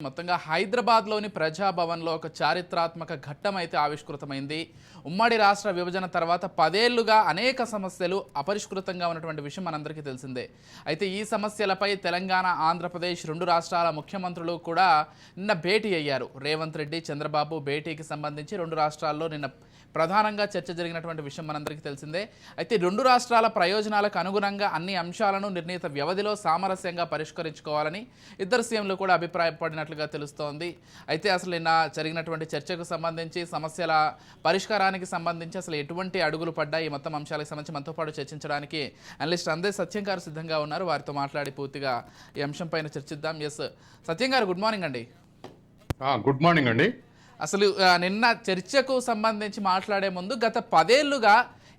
మొత్తంగా హైదరాబాద్లోని ప్రజాభవన్లో ఒక చారిత్రాత్మక ఘట్టం అయితే ఆవిష్కృతమైంది. ఉమ్మడి రాష్ట్ర విభజన తర్వాత 10 ఏళ్లుగా అనేక సమస్యలు అపరిష్కృతంగా ఉన్నటువంటి విషయం మనందరికీ తెలిసిందే. అయితే ఈ సమస్యలపై తెలంగాణ, ఆంధ్రప్రదేశ్ 2 రాష్ట్రాల ముఖ్యమంత్రులు కూడా నిన్న భేటీ అయ్యారు. రేవంత్ రెడ్డి, చంద్రబాబు భేటీకి సంబంధించి 2 రాష్ట్రాల్లో నిన్న ప్రధానంగా చర్చ జరిగినటువంటి విషయం మనందరికీ తెలిసిందే. అయితే 2 రాష్ట్రాల ప్రయోజనాలకు అనుగుణంగా అన్ని అంశాలను నిర్ణీత వ్యవధిలో సామరస్యంగా పరిష్కరించుకోవాలని ఇద్దరు సీఎంలు కూడా అభిప్రాయపడినట్లుగా తెలుస్తోంది. అయితే అసలు నిన్న జరిగినటువంటి చర్చకు సంబంధించి, సమస్యల పరిష్కారానికి సంబంధించి అసలు ఎటువంటి అడుగులు పడ్డాయి, మొత్తం అంశాలకు సంబంధించి మనతో పాటు చర్చించడానికి అనలిస్ట్ అందే సత్యం గారు సిద్ధంగా ఉన్నారు. వారితో మాట్లాడి పూర్తిగా ఈ అంశం పైన చర్చిద్దాం. ఎస్ సత్యం గారు, గుడ్ మార్నింగ్ అండి. గుడ్ మార్నింగ్ అండి. అసలు నిన్న చర్చకు సంబంధించి మాట్లాడే ముందు గత 10 ఏళ్లుగా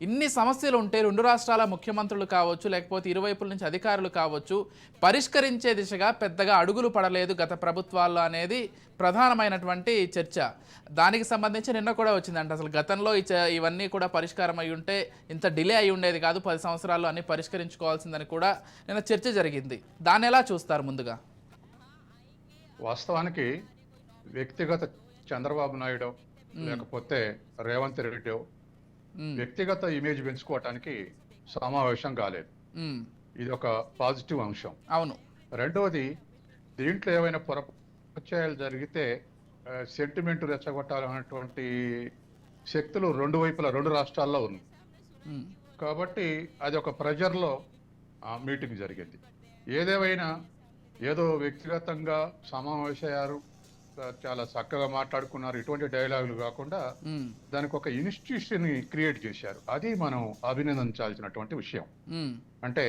ఇన్ని సమస్యలు ఉంటే 2 రాష్ట్రాల ముఖ్యమంత్రులు కావచ్చు, లేకపోతే ఇరువైపుల నుంచి అధికారులు కావచ్చు, పరిష్కరించే దిశగా పెద్దగా అడుగులు పడలేదు గత ప్రభుత్వాల్లో అనేది ప్రధానమైనటువంటి చర్చ. దానికి సంబంధించి నిన్న కూడా వచ్చిందంట. అసలు గతంలో ఇవన్నీ కూడా పరిష్కారం అయి ఉంటే ఇంత డిలే అయి ఉండేది కాదు, 10 సంవత్సరాల్లో అన్ని పరిష్కరించుకోవాల్సిందని కూడా నిన్న చర్చ జరిగింది. దాన్ని ఎలా చూస్తారు? ముందుగా వాస్తవానికి వ్యక్తిగత చంద్రబాబు నాయుడు లేకపోతే రేవంత్ రెడ్డి వ్యక్తిగత ఇమేజ్ పెంచుకోవటానికి సమావేశం కాలేదు. ఇది ఒక పాజిటివ్ అంశం. అవును. రెండవది, దీంట్లో ఏమైనా పొరపక్షాలు జరిగితే సెంటిమెంట్ రెచ్చగొట్టాలన్నటువంటి శక్తులు 2 వైపుల 2 రాష్ట్రాల్లో ఉంది. కాబట్టి అది ఒక ప్రెజర్లో మీటింగ్ జరిగింది. ఏదేమైనా ఏదో వ్యక్తిగతంగా సమావేశయ్యారు, చాలా చక్కగా మాట్లాడుకున్నారు, ఇటువంటి డైలాగులు కాకుండా దానికి ఒక ఇన్స్టిట్యూషన్ క్రియేట్ చేశారు. అది మనం అభినందించాల్సినటువంటి విషయం. అంటే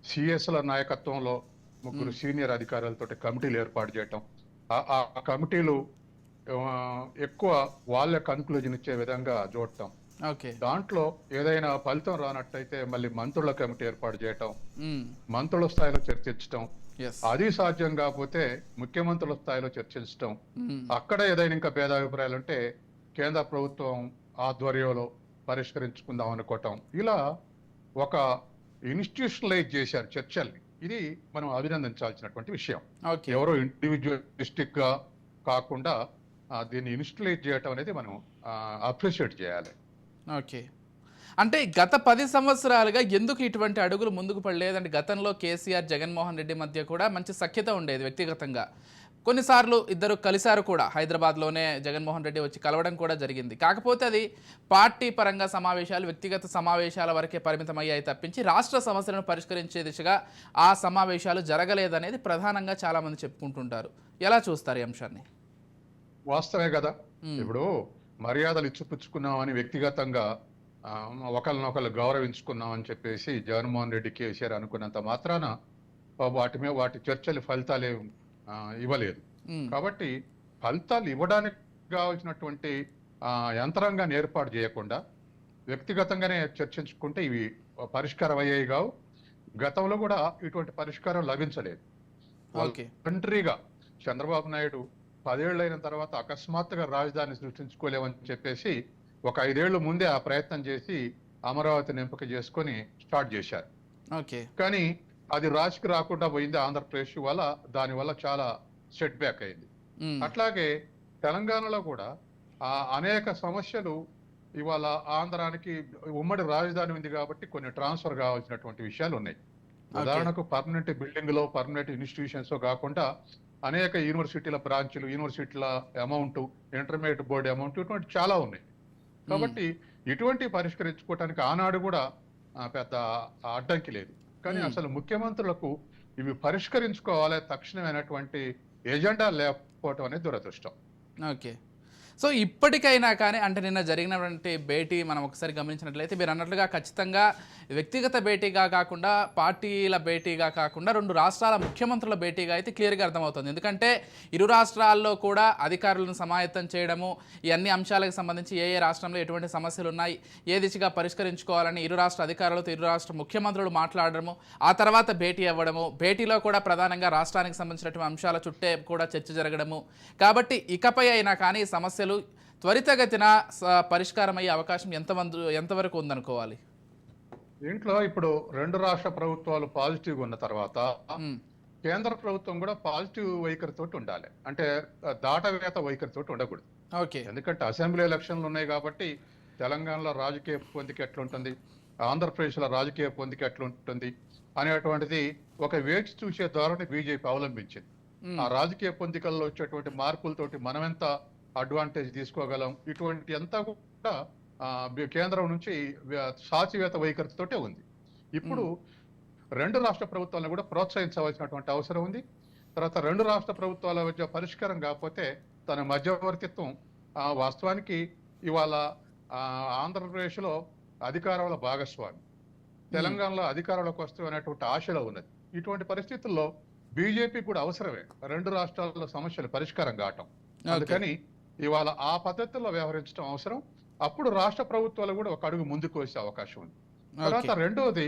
సిఎస్ల నాయకత్వంలో 3 సీనియర్ అధికారులతో కమిటీలు ఏర్పాటు చేయటం, ఆ కమిటీలు ఎక్కువ వాళ్ళ కన్క్లూజన్ ఇచ్చే విధంగా చూడటం, దాంట్లో ఏదైనా ఫలితం రానట్టయితే మళ్ళీ మంత్రుల కమిటీ ఏర్పాటు చేయటం, మంత్రుల స్థాయిలో చర్చించటం, అది సాధ్యం కాకపోతే ముఖ్యమంత్రుల స్థాయిలో చర్చించడం, అక్కడ ఏదైనా ఇంకా భేదాభిప్రాయాలు ఉంటే కేంద్ర ప్రభుత్వం ఆధ్వర్యంలో పరిష్కరించుకుందాం అనుకోవటం, ఇలా ఒక ఇన్స్టిట్యూషనలైజ్ చేశారు చర్చల్ని. ఇది మనం అభినందించాల్సినటువంటి విషయం. ఎవరో ఇండివిజువలిస్టిక్ గా కాకుండా దీన్ని ఇన్స్టిట్యూలైజ్ చేయటం అనేది మనం అప్రిషియేట్ చేయాలి. ఓకే. అంటే గత 10 సంవత్సరాలుగా ఎందుకు ఇటువంటి అడుగులు ముందుకు పడలేదంటే, గతంలో కేసీఆర్, జగన్మోహన్ రెడ్డి మధ్య కూడా మంచి సఖ్యత ఉండేది వ్యక్తిగతంగా. కొన్నిసార్లు ఇద్దరు కలిశారు కూడా. హైదరాబాద్లోనే జగన్మోహన్ రెడ్డి వచ్చి కలవడం కూడా జరిగింది. కాకపోతే అది పార్టీ పరంగా సమావేశాలు, వ్యక్తిగత సమావేశాల వరకే పరిమితమయ్యాయి తప్పించి రాష్ట్ర సమస్యలను పరిష్కరించే దిశగా ఆ సమావేశాలు జరగలేదనేది ప్రధానంగా చాలామంది చెప్పుకుంటుంటారు. ఎలా చూస్తారు ఈ అంశాన్ని? వాస్తవే కదా. ఇప్పుడు మర్యాదలు ఇచ్చిపుచ్చుకున్నామని వ్యక్తిగతంగా ఒకరినొకరు గౌరవించుకున్నామని చెప్పేసి జగన్మోహన్ రెడ్డి, కేసీఆర్ అనుకున్నంత మాత్రాన వాటి చర్చలు ఫలితాలు ఇవ్వలేదు. కాబట్టి ఫలితాలు ఇవ్వడానికి కావాల్సినటువంటి యంత్రాంగాన్ని ఏర్పాటు చేయకుండా వ్యక్తిగతంగానే చర్చించుకుంటే ఇవి పరిష్కారం అయ్యాయి కావు. గతంలో కూడా ఇటువంటి పరిష్కారం లభించలేదు. కంట్రీగా చంద్రబాబు నాయుడు 10 ఏళ్ళు అయిన తర్వాత అకస్మాత్తుగా రాజధాని సృష్టించుకోలేమని చెప్పేసి ఒక 5 ఏళ్ల ముందే ఆ ప్రయత్నం చేసి అమరావతిని ఎంపిక చేసుకొని స్టార్ట్ చేశారు. కానీ అది రాజుకి రాకుండా పోయింది ఆంధ్రప్రదేశ్ వల్ల. దానివల్ల చాలా సెట్ బ్యాక్ అయింది. అట్లాగే తెలంగాణలో కూడా అనేక సమస్యలు ఇవాళ ఆంధ్రానికి ఉమ్మడి రాజధాని ఉంది కాబట్టి కొన్ని ట్రాన్స్ఫర్ కావాల్సినటువంటి విషయాలు ఉన్నాయి. ఉదాహరణకు పర్మనెంట్ బిల్డింగ్ లో, పర్మనెంట్ ఇన్స్టిట్యూషన్స్ కాకుండా అనేక యూనివర్సిటీల బ్రాంచ్లు, యూనివర్సిటీల అమౌంట్, ఇంటర్మీడియట్ బోర్డు అమౌంట్, ఇటువంటి చాలా ఉన్నాయి. కాబట్టి ఇటువంటి పరిష్కరించుకోవటానికి ఆనాడు కూడా పెద్ద అడ్డంకి లేదు. కానీ అసలు ముఖ్యమంత్రులకు ఇవి పరిష్కరించుకోవాలి తక్షణమైనటువంటి ఎజెండా లేకపోవటం అనేది దురదృష్టం. ఓకే. సో ఇప్పటికైనా కానీ, అంటే నిన్న జరిగినటువంటి భేటీ మనం ఒకసారి గమనించినట్లయితే మీరు అన్నట్లుగా ఖచ్చితంగా వ్యక్తిగత భేటీగా కాకుండా, పార్టీల భేటీగా కాకుండా 2 రాష్ట్రాల ముఖ్యమంత్రుల భేటీగా అయితే క్లియర్గా అర్థమవుతుంది. ఎందుకంటే ఇరు రాష్ట్రాల్లో కూడా అధికారులను సమాయత్తం చేయడము, ఈ అన్ని అంశాలకు సంబంధించి ఏ రాష్ట్రంలో ఎటువంటి సమస్యలు ఉన్నాయి, ఏ దిశగా పరిష్కరించుకోవాలని ఇరు రాష్ట్ర అధికారులతో ఇరు రాష్ట్ర ముఖ్యమంత్రులు మాట్లాడడము, ఆ తర్వాత భేటీ అవ్వడము, భేటీలో కూడా ప్రధానంగా రాష్ట్రానికి సంబంధించినటువంటి అంశాల చుట్టే కూడా చర్చ జరగడము. కాబట్టి ఇకపై అయినా కానీ సమస్యలు త్వరితగతిన పరిష్కారం అయ్యే అవకాశం ఎంతవరకు ఉందనుకోవాలి? దీంట్లో ఇప్పుడు 2 రాష్ట్ర ప్రభుత్వాలు పాజిటివ్గా ఉన్న తర్వాత కేంద్ర ప్రభుత్వం కూడా పాజిటివ్ వైఖరితోటి ఉండాలి. అంటే దాటవేత వైఖరితోటి ఉండకూడదు. ఓకే. ఎందుకంటే అసెంబ్లీ ఎలక్షన్లు ఉన్నాయి కాబట్టి తెలంగాణలో రాజకీయ పొందిక ఎట్లుంటుంది, ఆంధ్రప్రదేశ్లో రాజకీయ పొందిక ఎట్లుంటుంది అనేటువంటిది ఒక వేచి చూసే ధోరణి బీజేపీ అవలంబించింది. ఆ రాజకీయ పొందికల్లో వచ్చేటువంటి మార్పులతోటి మనం ఎంత అడ్వాంటేజ్ తీసుకోగలం, ఇటువంటి అంతా కూడా కేంద్రం నుంచి సాచివేత వైఖరితోటే ఉంది. ఇప్పుడు రెండు రాష్ట్ర ప్రభుత్వాలను కూడా ప్రోత్సహించవలసినటువంటి అవసరం ఉంది. తర్వాత రెండు రాష్ట్ర ప్రభుత్వాల మధ్య పరిష్కారం కాకపోతే తన మధ్యవర్తిత్వం వాస్తవానికి ఇవాళ ఆంధ్రప్రదేశ్లో అధికారాల భాగస్వామి, తెలంగాణలో అధికారంలోకి వస్తూ అనేటువంటి ఆశలో ఉన్నది. ఇటువంటి పరిస్థితుల్లో బీజేపీ కూడా అవసరమే రెండు రాష్ట్రాల్లో సమస్యలు పరిష్కారం కావటం. అందుకని ఇవాళ ఆ పద్ధతుల్లో వ్యవహరించడం అవసరం. అప్పుడు రాష్ట్ర ప్రభుత్వాలు కూడా ఒక అడుగు ముందుకు వచ్చే అవకాశం ఉంది. తర్వాత రెండవది,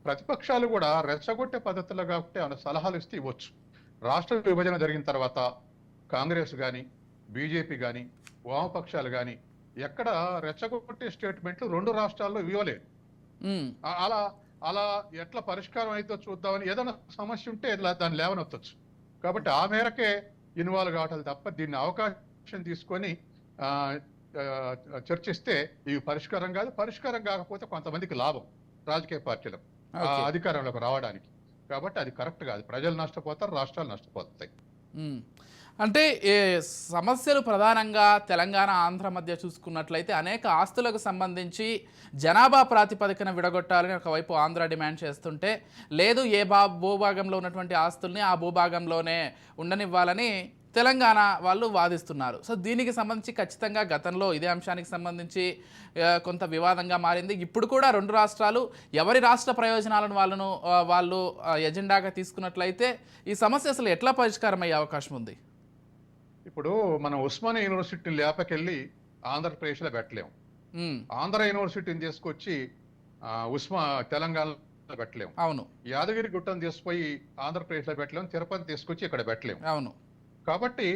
ప్రతిపక్షాలు కూడా రెచ్చగొట్టే పద్ధతుల్లో కాబట్టి ఏమైనా సలహాలు ఇస్తే ఇవ్వచ్చు. రాష్ట్ర విభజన జరిగిన తర్వాత కాంగ్రెస్ కానీ బీజేపీ కానీ వామపక్షాలు కానీ ఎక్కడ రెచ్చగొట్టే స్టేట్మెంట్లు రెండు రాష్ట్రాల్లో ఇవ్వలేదు. అలా అలా ఎట్లా పరిష్కారం అయితే చూద్దామని ఏదైనా సమస్య ఉంటే దాన్ని లేవనెత్తొచ్చు. కాబట్టి ఆ మేరకే ఇన్వాల్వ్ కావటాలు తప్ప దీన్ని అవకాశం తీసుకొని చర్చిస్తే ఇవి పరిష్కారం కాదు. పరిష్కారం కాకపోతే కొంతమందికి లాభం రాజకీయ పార్టీలకు అధికారంలోకి రావడానికి. కాబట్టి అది కరెక్ట్ కాదు. ప్రజలు నష్టపోతారు, రాష్ట్రాలు నష్టపోతాయి. అంటే సమస్యలు ప్రధానంగా తెలంగాణ ఆంధ్ర మధ్య చూసుకున్నట్లయితే అనేక ఆస్తులకు సంబంధించి జనాభా ప్రాతిపదికన విడగొట్టాలని ఒకవైపు ఆంధ్ర డిమాండ్ చేస్తుంటే, లేదు ఏ భూభాగంలో ఉన్నటువంటి ఆస్తుల్ని ఆ భూభాగంలోనే ఉండనివ్వాలని తెలంగాణ వాళ్ళు వాదిస్తున్నారు. సో దీనికి సంబంధించి ఖచ్చితంగా గతంలో ఇదే అంశానికి సంబంధించి కొంత వివాదంగా మారింది. ఇప్పుడు కూడా రెండు రాష్ట్రాలు ఎవరి రాష్ట్ర ప్రయోజనాలను వాళ్ళు ఎజెండాగా తీసుకున్నట్లయితే ఈ సమస్య అసలు ఎట్లా పరిష్కారం అయ్యే అవకాశం ఉంది? ఇప్పుడు మనం ఉస్మానియా యూనివర్సిటీ లేపకెళ్ళి ఆంధ్రప్రదేశ్లో పెట్టలేము. ఆంధ్ర యూనివర్సిటీని తీసుకొచ్చి తెలంగాణలో పెట్టలేము. అవును. యాదగిరి గుట్టను తీసుకుపోయి ఆంధ్రప్రదేశ్లో పెట్టలేము. తిరుపతి తీసుకొచ్చి ఇక్కడ పెట్టలేము. అవును. కాబట్టి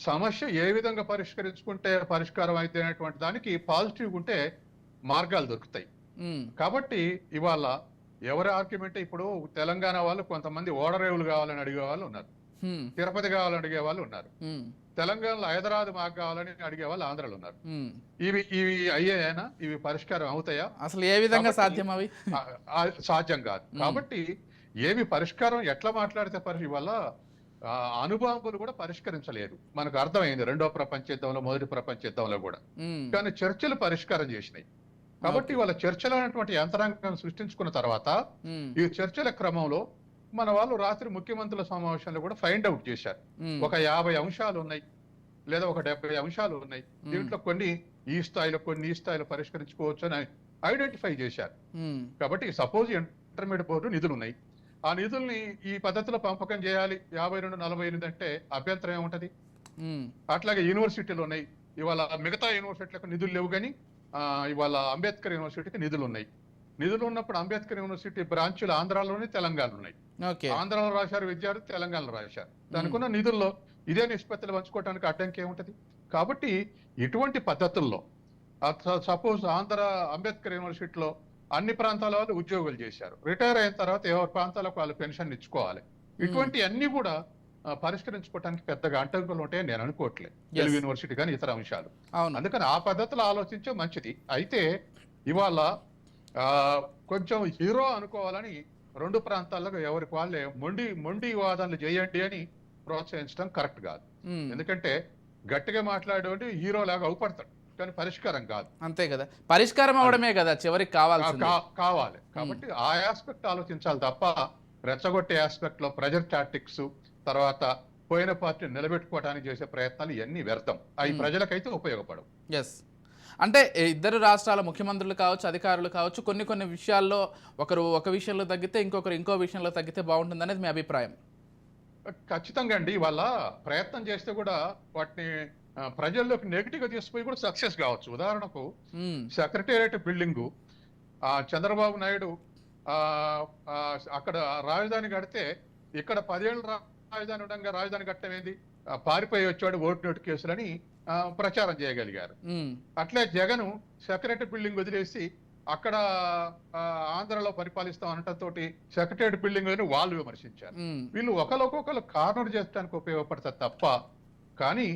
సమస్య ఏ విధంగా పరిష్కరించుకుంటే పరిష్కారం అయితే అనేటువంటి దానికి పాజిటివ్ ఉంటే మార్గాలు దొరుకుతాయి. కాబట్టి ఇవాళ ఎవరి ఆర్గ్యుమెంట్, ఇప్పుడు తెలంగాణ వాళ్ళు కొంతమంది ఓడరేవులు కావాలని అడిగే వాళ్ళు ఉన్నారు, తిరుపతి కావాలని అడిగే వాళ్ళు ఉన్నారు, తెలంగాణలో హైదరాబాద్ మాకు కావాలని అడిగే వాళ్ళు ఆంధ్రలో ఉన్నారు. ఇవి అయ్యాయనా? ఇవి పరిష్కారం అవుతాయా? అసలు ఏ విధంగా సాధ్యం? అవి సాధ్యం కాదు. కాబట్టి ఏవి పరిష్కారం ఎట్లా మాట్లాడితే ఇవాళ అణుబాంబులు కూడా పరిష్కరించలేదు. మనకు అర్థమైంది రెండో ప్రపంచ యుద్ధంలో, మొదటి ప్రపంచ యుద్ధంలో కూడా. కానీ చర్చలు పరిష్కారం చేసినాయి. కాబట్టి వాళ్ళ చర్చలు అనేటువంటి యంత్రాంగాన్ని సృష్టించుకున్న తర్వాత ఈ చర్చల క్రమంలో మన వాళ్ళు రాత్రి ముఖ్యమంత్రుల సమావేశంలో కూడా ఫైండ్ అవుట్ చేశారు. ఒక 50 అంశాలు ఉన్నాయి, లేదా ఒక 70 అంశాలు ఉన్నాయి. దీంట్లో కొన్ని ఈ స్థాయిలో, కొన్ని ఈ స్థాయిలో పరిష్కరించుకోవచ్చు అని ఐడెంటిఫై చేశారు. కాబట్టి సపోజ్ ఇంటర్మీడియట్ బోర్డు నిధులు ఉన్నాయి, ఆ నిధుల్ని ఈ పద్ధతిలో పంపకం చేయాలి 52-48 అంటే అభ్యంతరం ఏముంటది? అట్లాగే యూనివర్సిటీలు ఉన్నాయి. ఇవాళ మిగతా యూనివర్సిటీలకు నిధులు లేవు, కానీ ఇవాళ అంబేద్కర్ యూనివర్సిటీకి నిధులు ఉన్నాయి. నిధులు ఉన్నప్పుడు అంబేద్కర్ యూనివర్సిటీ బ్రాంచులు ఆంధ్రాలోనే, తెలంగాణలో ఉన్నాయి. ఆంధ్రాలో రాశారు విద్యార్థులు, తెలంగాణలో రాశారు. దానికున్న నిధుల్లో ఇదే నిష్పత్తులు పంచుకోవడానికి అడ్డంకి ఏముంటది? కాబట్టి ఇటువంటి పద్ధతుల్లో సపోజ్ అంబేద్కర్ యూనివర్సిటీలో అన్ని ప్రాంతాల వాళ్ళు ఉద్యోగులు చేశారు, రిటైర్ అయిన తర్వాత ఎవరి ప్రాంతాలకు వాళ్ళు పెన్షన్ ఇచ్చుకోవాలి. ఇటువంటి అన్ని కూడా పరిష్కరించుకోవడానికి పెద్దగా అడ్డంకులు ఉంటాయని నేను అనుకోవట్లేదు, తెలుగు యూనివర్సిటీ కానీ ఇతర అంశాలు. అందుకని ఆ పద్ధతిలో ఆలోచించే మంచిది. అయితే ఇవాళ కొంచెం హీరో అనుకోవాలని రెండు ప్రాంతాల్లో ఎవరికి వాళ్ళే మొండి వాదనలు చేయండి అని ప్రోత్సహించడం కరెక్ట్ కాదు. ఎందుకంటే గట్టిగా మాట్లాడేవాడు హీరో లాగా అవుపడతాడు, కానీ పరిష్కారం కాదు. అంతే కదా, పరిష్కారం అవడమే కదా చివరికి కావాలి. కాబట్టి ఆ ఆస్పెక్ట్ ఆలోచించాలి తప్ప రెచ్చగొట్టే ఆస్పెక్ట్ లో ప్రెజర్ టాక్టిక్స్, తర్వాత పోయిన పార్టీ నిలబెట్టుకోవడానికి చేసే ప్రయత్నాలు ఇవన్నీ వ్యర్థం. అవి ప్రజలకైతే ఉపయోగపడవు. ఎస్, అంటే ఇద్దరు రాష్ట్రాల ముఖ్యమంత్రులు కావచ్చు, అధికారులు కావచ్చు, కొన్ని విషయాల్లో ఒకరు ఒక విషయంలో తగ్గితే ఇంకొకరు ఇంకో విషయంలో తగ్గితే బాగుంటుంది అనేది మీ అభిప్రాయం? ఖచ్చితంగా అండి. వాళ్ళ ప్రయత్నం చేస్తే కూడా వాటిని ప్రజల్లోకి నెగిటివ్ గా తీసుకుపోయి కూడా సక్సెస్ కావచ్చు. ఉదాహరణకు సెక్రటేరియట్ బిల్డింగు చంద్రబాబు నాయుడు అక్కడ రాజధాని కడితే ఇక్కడ 10 ఏళ్ళు రాజధాని ఉండగా రాజధాని కట్టమేంది, పారిపోయి వచ్చాడు ఓటు నోటు కేసులని ప్రచారం చేయగలిగారు. అట్లే జగన్ సెక్రటరీ బిల్డింగ్ వదిలేసి అక్కడ ఆ, ఆంధ్రలో పరిపాలిస్తాం అనటంతో సెక్రటేరియట్ బిల్డింగ్ అని వాళ్ళు విమర్శించారు. ఉమ్, వీళ్ళు ఒకరికొకరు కార్నర్ చేయడానికి ఉపయోగపడతారు తప్ప, కానీ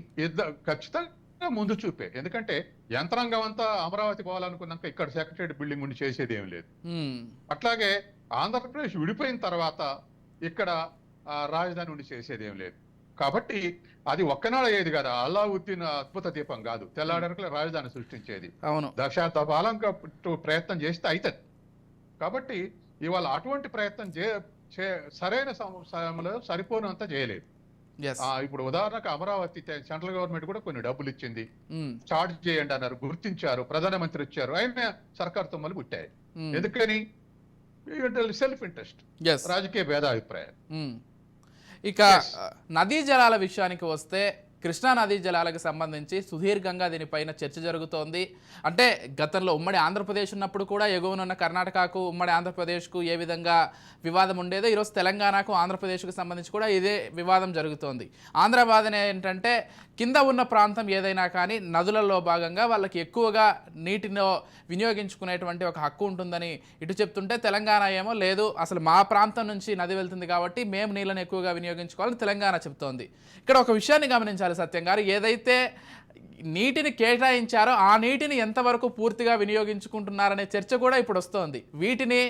ఖచ్చితంగా ముందు చూపే. ఎందుకంటే యంత్రాంగం అంతా అమరావతి పోవాలనుకున్నాక ఇక్కడ సెక్రటేరియట్ బిల్డింగ్ ఉండి చేసేది ఏం లేదు. ఉమ్, అట్లాగే ఆంధ్రప్రదేశ్ విడిపోయిన తర్వాత ఇక్కడ రాజధాని ఉండి చేసేది ఏం లేదు. కాబట్టి అది ఒక్కనాడు అయ్యేది కదా, అల్లావుద్దీన్ అద్భుత దీపం కాదు తెల్లాడనుకలే రాజధాని సృష్టించేది. అవును. దశాబ్దాలంగా ప్రయత్నం చేస్తే అవుతుంది. కాబట్టి ఇవాళ అటువంటి ప్రయత్నం సరైన సమయంలో సరిపోనంత చేయలేదు. ఎస్. ఇప్పుడు ఉదాహరణకు అమరావతి సెంట్రల్ గవర్నమెంట్ కూడా కొన్ని డబ్బులు ఇచ్చింది, ఉమ్, చార్జ్ చేయండి అన్నారు, గుర్తించారు, ప్రధానమంత్రి వచ్చారు, ఆయన సర్కార్ తొమ్మలు పుట్టాయి. ఉమ్, ఎందుకని? Self interest, yes. రాజకీయ భేదాభిప్రాయాలు. ఉమ్. ఇక Yes. నదీ జలాల విషయానికి వస్తే కృష్ణా నదీ జలాలకు సంబంధించి సుదీర్ఘంగా దీనిపైన చర్చ జరుగుతోంది. అంటే గతంలో ఉమ్మడి ఆంధ్రప్రదేశ్ ఉన్నప్పుడు కూడా ఎగువనున్న కర్ణాటకకు ఉమ్మడి ఆంధ్రప్రదేశ్కు ఏ విధంగా వివాదం ఉండేదో ఈరోజు తెలంగాణకు ఆంధ్రప్రదేశ్కు సంబంధించి కూడా ఇదే వివాదం జరుగుతోంది. ఆంధ్ర వాదన ఏంటంటే కింద ఉన్న ప్రాంతం ఏదైనా కానీ నదులలో భాగంగా వాళ్ళకి ఎక్కువగా నీటిని వినియోగించుకునేటువంటి ఒక హక్కు ఉంటుందని ఇటు చెప్తుంటే, తెలంగాణ ఏమో లేదు, అసలు మా ప్రాంతం నుంచి నది వెళ్తుంది కాబట్టి మేము నీళ్ళని ఎక్కువగా వినియోగించుకోవాలని తెలంగాణ చెప్తోంది. ఇక్కడ ఒక విషయాన్ని గమనించాలి సత్యం గారు, ఏదైతే నీటిని కేటాయించారో ఆ నీటిని ఎంతవరకు పూర్తిగా వినియోగించుకుంటున్నారనే చర్చ కూడా ఇప్పుడు వస్తోంది. వీటిని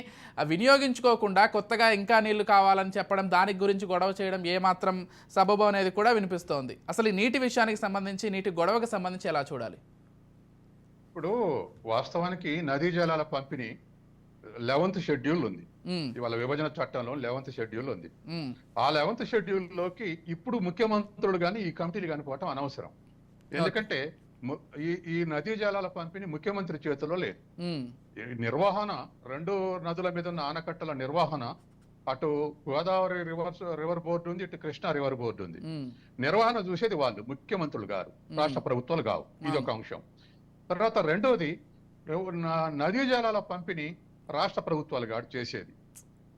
వినియోగించుకోకుండా కొత్తగా ఇంకా నీళ్లు కావాలని చెప్పడం, దానికి గురించి గొడవ చేయడం ఏమాత్రం సబబు అనేది కూడా వినిపిస్తోంది. అసలు ఈ నీటి విషయానికి సంబంధించి, నీటి గొడవకు సంబంధించి ఎలా చూడాలి? ఇప్పుడు వాస్తవానికి నదీ జలాల పంపిణీ 11th షెడ్యూల్ ఉంది. ఉమ్, ఇవాళ విభజన చట్టంలో 11th షెడ్యూల్ ఉంది. ఉమ్, ఆ 11th షెడ్యూల్ లోకి ఇప్పుడు ముఖ్యమంత్రులు కానీ ఈ కమిటీలు కానీ పోవటం అనవసరం. ఎందుకంటే ఈ నదీ జలాల పంపిణీ ముఖ్యమంత్రి చేతిలో లేదు. ఉమ్, ఈ నిర్వహణ, 2 నదుల మీద ఉన్న ఆనకట్టల నిర్వహణ, అటు గోదావరి రివర్ బోర్డు ఉంది, ఇటు కృష్ణా రివర్ బోర్డు ఉంది. ఉమ్, నిర్వహణ చూసేది వాళ్ళు, ముఖ్యమంత్రులు గారు, రాష్ట్ర ప్రభుత్వాలు కావు. ఇది ఒక అంశం. తర్వాత రెండోది, నదీ జలాల పంపిణీ రాష్ట్ర ప్రభుత్వాలు కాదు చేసేది,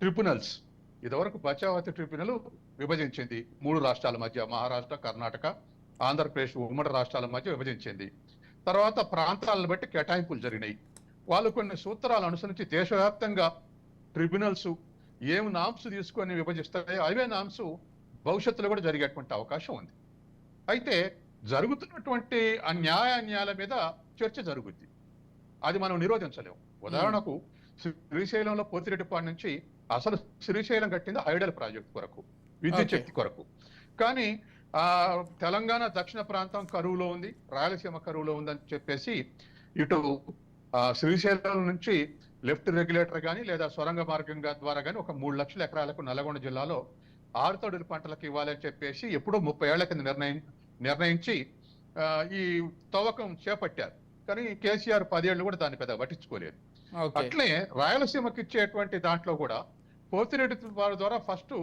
ట్రిబ్యునల్స్. ఇదివరకు బచావతి ట్రిబ్యునల్ విభజించింది 3 రాష్ట్రాల మధ్య, మహారాష్ట్ర, కర్ణాటక, ఆంధ్రప్రదేశ్ ఉమ్మడి రాష్ట్రాల మధ్య విభజించింది. తర్వాత ప్రాంతాలను బట్టి కేటాయింపులు జరిగినాయి. వాళ్ళు కొన్ని సూత్రాలు అనుసరించి దేశవ్యాప్తంగా ట్రిబ్యునల్స్ ఏం నామ్స్ తీసుకొని విభజిస్తాయో అవే నామ్స్ భవిష్యత్తులో కూడా జరిగేటువంటి అవకాశం ఉంది. అయితే జరుగుతున్నటువంటి అన్యాయాల మీద చర్చ జరుగుద్ది, అది మనం నిరోధించలేము. ఉదాహరణకు శ్రీశైలంలో పోతిరెడ్డిపాడు నుంచి అసలు శ్రీశైలం కట్టింది హైడల్ ప్రాజెక్ట్ కొరకు, విద్యుత్ శక్తి కొరకు. కానీ తెలంగాణ దక్షిణ ప్రాంతం కరువులో ఉంది, రాయలసీమ కరువులో ఉందని చెప్పేసి ఇటు శ్రీశైలం నుంచి లెఫ్ట్ రెగ్యులేటర్ కానీ లేదా సొరంగ మార్గం ద్వారా కానీ ఒక 3 లక్షల ఎకరాలకు నల్గొండ జిల్లాలో ఆరుతడుల పంటలకు ఇవ్వాలని చెప్పేసి ఎప్పుడో 30 ఏళ్ల కింద నిర్ణయించి ఈ తవ్వకం చేపట్టారు. కానీ కేసీఆర్ 10 ఏళ్ళు కూడా దాన్ని పెద్ద పట్టించుకోలేదు. అట్లే రాయలసీమకి ఇచ్చేటువంటి దాంట్లో కూడా పోతిరెడ్డి వారి ద్వారా ఫస్ట్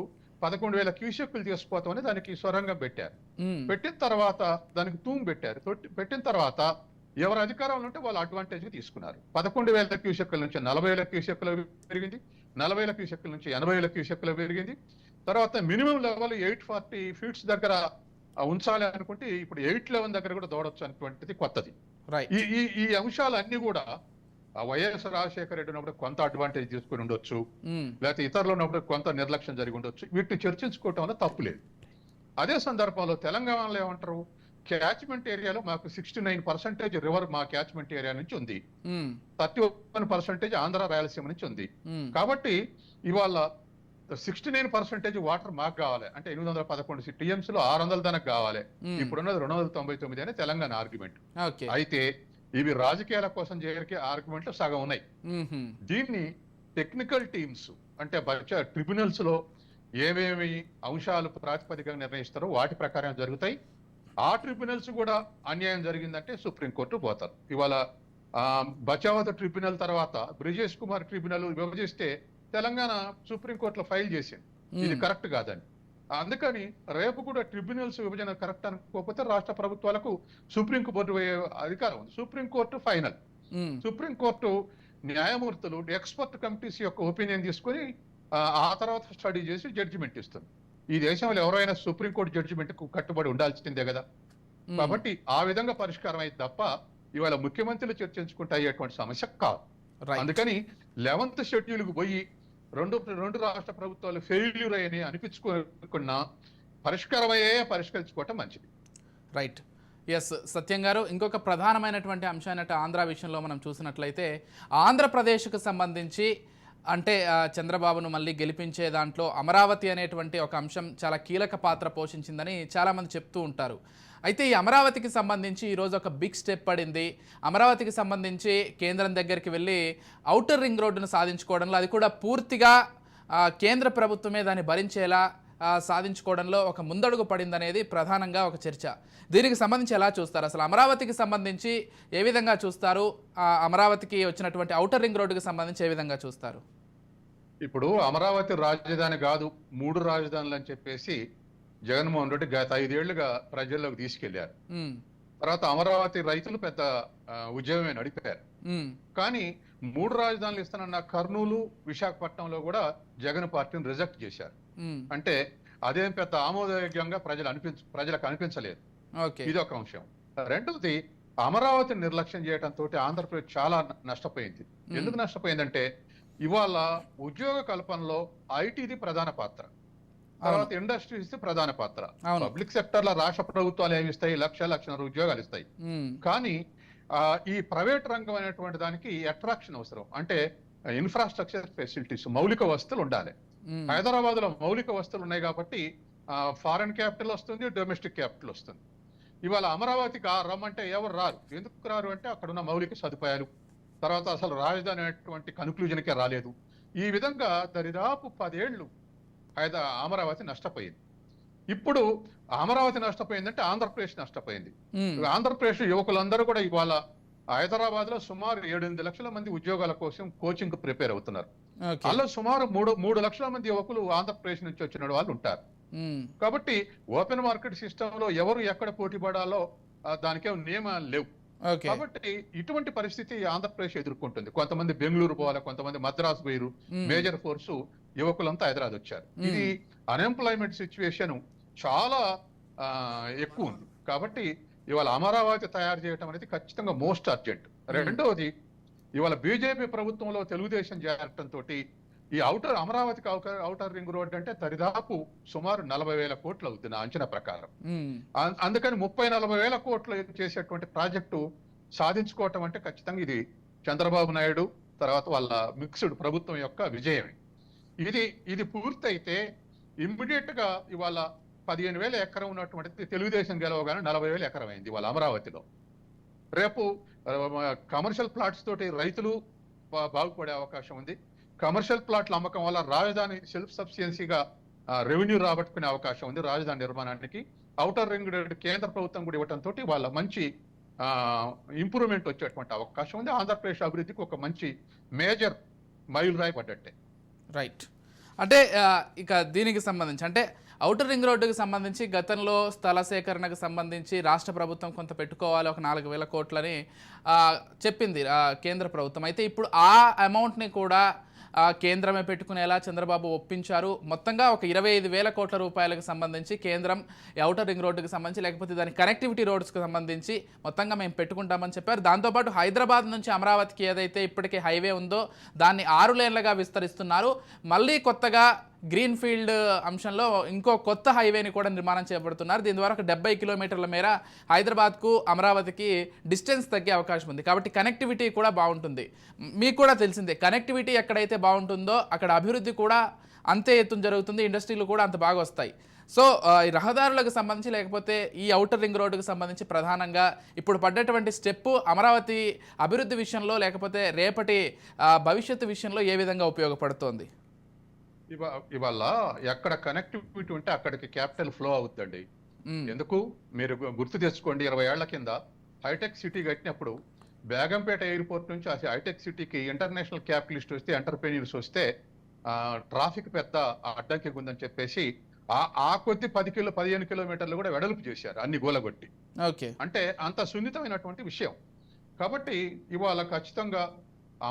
11,000 క్యూసెక్కులు తీసుకుపోతామని దానికి సొరంగం పెట్టారు. పెట్టిన తర్వాత దానికి తూము పెట్టారు. పెట్టిన తర్వాత ఎవరు అధికారంలో ఉంటే వాళ్ళు అడ్వాంటేజ్ తీసుకున్నారు. 11,000 క్యూసెక్కుల నుంచి 40,000 క్యూసెక్కులు పెరిగింది, 40,000 క్యూసెక్కుల నుంచి 80,000 క్యూసెక్కులు పెరిగింది. తర్వాత మినిమం లెవెల్ 840 ఫీట్స్ దగ్గర ఉంచాలి అనుకుంటే ఇప్పుడు 811 దగ్గర కూడా దూడొచ్చు అనేటువంటిది కొత్తది. ఈ అంశాలన్నీ కూడా వైఎస్ రాజశేఖర రెడ్డి ఉన్నప్పుడు కొంత అడ్వాంటేజ్ తీసుకుని ఉండొచ్చు, లేకపోతే ఇతరులు ఉన్నప్పుడు కొంత నిర్లక్ష్యం జరిగి ఉండొచ్చు. వీటిని చర్చించుకోవటం వల్ల తప్పు లేదు. అదే సందర్భంలో తెలంగాణలో ఏమంటారు, క్యాచ్మెంట్ ఏరియాలో మాకు 69% రివర్ మా క్యాచ్మెంట్ ఏరియా నుంచి ఉంది, 31% ఆంధ్ర రాయలసీమ నుంచి ఉంది. కాబట్టి ఇవాళ 69% వాటర్ మాకు కావాలి అంటే 811 టీఎంసీ లో 600 దానికి కావాలి. ఇప్పుడున్నది 299 అనే తెలంగాణ ఆర్గ్యుమెంట్. అయితే ఇవి రాజకీయాల కోసం జరిగే ఆర్గ్యుమెంట్లు సగం ఉన్నాయి. దీన్ని టెక్నికల్ టీమ్స్ అంటే ట్రిబ్యునల్స్ లో ఏమేమి అంశాలు ప్రాతిపదికగా నిర్ణయిస్తారో వాటి ప్రకారం జరుగుతాయి. ఆ ట్రిబ్యునల్స్ కూడా అన్యాయం జరిగిందంటే సుప్రీంకోర్టు పోతారు. ఇవాళ బచావత ట్రిబ్యునల్ తర్వాత బ్రిజేష్ కుమార్ ట్రిబ్యునల్ విభజిస్తే తెలంగాణ సుప్రీంకోర్టులో ఫైల్ చేసింది ఇది కరెక్ట్ కాదని. అందుకని రేపు కూడా ట్రిబ్యునల్స్ విభజన కరెక్ట్ అనుకోకపోతే రాష్ట్ర ప్రభుత్వాలకు సుప్రీంకోర్టు అధికారం ఉంది. Supreme court final. సుప్రీంకోర్టు న్యాయమూర్తులు ఎక్స్పర్ట్ కమిటీస్ యొక్క ఒపీనియన్ తీసుకొని ఆ తర్వాత స్టడీ చేసి జడ్జిమెంట్ ఇస్తుంది. ఈ దేశంలో ఎవరైనా సుప్రీంకోర్టు జడ్జిమెంట్ కు కట్టుబడి ఉండాల్సిందే కదా. కాబట్టి ఆ విధంగా పరిష్కారం అయితే తప్ప ఇవాళ ముఖ్యమంత్రులు చర్చించుకుంటే అయ్యేటువంటి సమస్య కాదు. రైట్. అందుకని 11th షెడ్యూల్కి పోయి రెండు రెండు రాష్ట్ర ప్రభుత్వాలు ఫెయిల్యూర్ అయ్యని అనిపించుకోకుండా పరిష్కరించుకోవటం మంచిది. రైట్. ఎస్ సత్యం గారు, ఇంకొక ప్రధానమైనటువంటి అంశాన్ని ఆంధ్ర విషయంలో మనం చూసినట్లయితే ఆంధ్రప్రదేశ్కు సంబంధించి అంటే చంద్రబాబును మళ్ళీ గెలిపించే దాంట్లో అమరావతి అనేటువంటి ఒక అంశం చాలా కీలక పాత్ర పోషించిందని చాలామంది చెప్తూ ఉంటారు. అయితే ఈ అమరావతికి సంబంధించి ఈరోజు ఒక బిగ్ స్టెప్ పడింది. అమరావతికి సంబంధించి కేంద్రం దగ్గరికి వెళ్ళి ఔటర్ రింగ్ రోడ్డును సాధించుకోవడంలో, అది కూడా పూర్తిగా కేంద్ర ప్రభుత్వమే దాన్ని భరించేలా సాధించుకోవడంలో ఒక ముందడుగు పడిందనేది ప్రధానంగా ఒక చర్చ. దీనికి సంబంధించి ఎలా చూస్తారు? అసలు అమరావతికి సంబంధించి ఏ విధంగా చూస్తారు? అమరావతికి వచ్చినటువంటి ఔటర్ రింగ్ రోడ్డుకి సంబంధించి ఏ విధంగా చూస్తారు? ఇప్పుడు అమరావతి రాజధాని కాదు 3 రాజధానులు అని చెప్పేసి జగన్మోహన్ రెడ్డి గత 5 ఏళ్లుగా ప్రజల్లోకి తీసుకెళ్లారు. తర్వాత అమరావతి రైతులు పెద్ద ఉద్యమమే నడిపారు. కానీ 3 రాజధానులు ఇస్తానన్న కర్నూలు, విశాఖపట్నంలో కూడా జగన్ పార్టీని రిజెక్ట్ చేశారు. అంటే అదేం పెద్ద ఆమోదయోగ్యంగా ప్రజలకు అనిపించలేదు. ఇది ఒక అంశం. రెండవది, అమరావతిని నిర్లక్ష్యం చేయడంతో ఆంధ్రప్రదేశ్ చాలా నష్టపోయింది. ఎందుకు నష్టపోయిందంటే ఇవాళ ఉద్యోగ కల్పనలో ఐటీది ప్రధాన పాత్ర, తర్వాత ఇండస్ట్రీస్ ప్రధాన పాత్ర. పబ్లిక్ సెక్టర్ లో రాష్ట్ర ప్రభుత్వాలు ఏమి ఇస్తాయి? లక్షన్నర ఉద్యోగాలు ఇస్తాయి. కానీ ఈ ప్రైవేట్ రంగం అనేటువంటి దానికి అట్రాక్షన్ అవసరం. అంటే ఇన్ఫ్రాస్ట్రక్చర్ ఫెసిలిటీస్, మౌలిక వసతులు ఉండాలి. హైదరాబాద్ లో మౌలిక వసతులు ఉన్నాయి కాబట్టి ఫారెన్ క్యాపిటల్ వస్తుంది, డొమెస్టిక్ క్యాపిటల్ వస్తుంది. ఇవాళ అమరావతికి రమ్మంటే ఎవరు రారు. ఎందుకు రారు అంటే అక్కడ ఉన్న మౌలిక సదుపాయాలు, తర్వాత అసలు రాజధాని అనేటువంటి కన్క్లూజన్కే రాలేదు. ఈ విధంగా దరిదాపు 10 ఏళ్లు అమరావతి నష్టపోయింది. ఇప్పుడు అమరావతి నష్టపోయిందంటే ఆంధ్రప్రదేశ్ నష్టపోయింది. ఆంధ్రప్రదేశ్ యువకులందరూ కూడా ఇవాళ హైదరాబాద్ లో సుమారు 7-8 లక్షల మంది ఉద్యోగాల కోసం కోచింగ్ ప్రిపేర్ అవుతున్నారు. అలా సుమారు 3 లక్షల మంది యువకులు ఆంధ్రప్రదేశ్ నుంచి వచ్చిన వాళ్ళు ఉంటారు. కాబట్టి ఓపెన్ మార్కెట్ సిస్టమ్ లో ఎవరు ఎక్కడ పోటీ పడాలో దానికే నియమాలు లేవు. కాబట్టి ఇటువంటి పరిస్థితి ఆంధ్రప్రదేశ్ ఎదుర్కొంటుంది. కొంతమంది బెంగళూరు పోవాలి, కొంతమంది మద్రాసు పోయారు. మేజర్ ఫోర్సు యువకులంతా హైదరాబాద్ వచ్చారు. ఇది అన్ఎంప్లాయ్మెంట్ సిచ్యువేషన్ చాలా ఎక్కువ ఉంది. కాబట్టి ఇవాళ అమరావతి తయారు చేయడం అనేది ఖచ్చితంగా మోస్ట్ అర్జెంట్. రెండవది, ఇవాళ బీజేపీ ప్రభుత్వంలో తెలుగుదేశం చేరటంతో ఈ అమరావతికి ఔటర్ రింగ్ రోడ్ అంటే దరిదాపు సుమారు 40,000 కోట్లు అవుతుంది నా అంచనా ప్రకారం. అందుకని 30-40 కోట్లు చేసేటువంటి ప్రాజెక్టు సాధించుకోవటం అంటే ఖచ్చితంగా ఇది చంద్రబాబు నాయుడు తర్వాత వాళ్ళ మిక్స్డ్ ప్రభుత్వం యొక్క విజయమే. ఇది పూర్తయితే ఇమ్మీడియట్ గా ఇవాళ 15,000 ఎకరం ఉన్నటువంటి తెలుగుదేశం గెలవగానే 40,000 ఎకరం అయింది ఇవాళ అమరావతిలో. రేపు కమర్షియల్ ప్లాట్స్ తోటి రైతులు బాగుపడే అవకాశం ఉంది. కమర్షియల్ ప్లాట్ల అమ్మకం వల్ల రాజధాని సెల్ఫ్ సఫిషియన్సీగా రెవెన్యూ రాబట్టుకునే అవకాశం ఉంది. రాజధాని నిర్మాణానికి ఔటర్ రింగ్ రోడ్ కేంద్ర ప్రభుత్వం కూడా ఇవ్వడంతో వాళ్ళ మంచి ఇంప్రూవ్మెంట్ వచ్చేటువంటి అవకాశం ఉంది. ఆంధ్రప్రదేశ్ అభివృద్ధికి ఒక మంచి మేజర్ మైల్ రాయి పడ్డట్టే. రైట్. అంటే ఇక దీనికి సంబంధించి అంటే ఔటర్ రింగ్ రోడ్డుకి సంబంధించి గతంలో స్థల సేకరణకు సంబంధించి రాష్ట్ర ప్రభుత్వం కొంత పెట్టుకోవాలి, ఒక 4,000 కోట్లని చెప్పింది కేంద్ర ప్రభుత్వం. అయితే ఇప్పుడు ఆ అమౌంట్ని కూడా కేంద్రమే పెట్టుకునేలా చంద్రబాబు ఒప్పించారు. మొత్తంగా ఒక 25,000 కోట్ల రూపాయలకు సంబంధించి కేంద్రం ఔటర్ రింగ్ రోడ్డుకి సంబంధించి లేకపోతే దాని కనెక్టివిటీ రోడ్స్కి సంబంధించి మొత్తంగా మేము పెట్టుకుంటామని చెప్పారు. దాంతోపాటు హైదరాబాద్ నుంచి అమరావతికి ఏదైతే ఇప్పటికే హైవే ఉందో దాన్ని 6 లేన్లుగా విస్తరిస్తున్నారు. మళ్ళీ కొత్తగా గ్రీన్ ఫీల్డ్ అంశంలో ఇంకో కొత్త హైవేని కూడా నిర్మాణం చేపడుతున్నారు. దీని ద్వారా ఒక 70 కిలోమీటర్ల మేర హైదరాబాద్కు అమరావతికి డిస్టెన్స్ తగ్గే అవకాశం ఉంది. కాబట్టి కనెక్టివిటీ కూడా బాగుంటుంది. మీకు కూడా తెలిసిందే, కనెక్టివిటీ ఎక్కడైతే బాగుంటుందో అక్కడ అభివృద్ధి కూడా అంతే ఎత్తున జరుగుతుంది, ఇండస్ట్రీలు కూడా అంత బాగా వస్తాయి. సో ఈ రహదారులకు సంబంధించి లేకపోతే ఈ ఔటర్ రింగ్ రోడ్డుకు సంబంధించి ప్రధానంగా ఇప్పుడు పడ్డటువంటి స్టెప్ అమరావతి అభివృద్ధి విషయంలో లేకపోతే రేపటి భవిష్యత్తు విషయంలో ఏ విధంగా ఉపయోగపడుతోంది? ఇవాళ ఎక్కడ కనెక్టివిటీ ఉంటే అక్కడికి క్యాపిటల్ ఫ్లో అవుతుందండి. ఎందుకు మీరు గుర్తు తెచ్చుకోండి, 20 ఏళ్ల కింద హైటెక్ సిటీ కట్టినప్పుడు బేగంపేట ఎయిర్పోర్ట్ నుంచి హైటెక్ సిటీకి ఇంటర్నేషనల్ క్యాపిటలిస్ట్ వస్తే, ఎంటర్ప్రెన్యూర్స్ వస్తే ట్రాఫిక్ పెద్ద అడ్డంకి ఉందని చెప్పేసి ఆ కొద్ది 15 కిలోమీటర్లు కూడా వెడల్పు చేశారు, అన్ని గోలగొట్టి. అంటే అంత సున్నితమైనటువంటి విషయం. కాబట్టి ఇవాళ ఖచ్చితంగా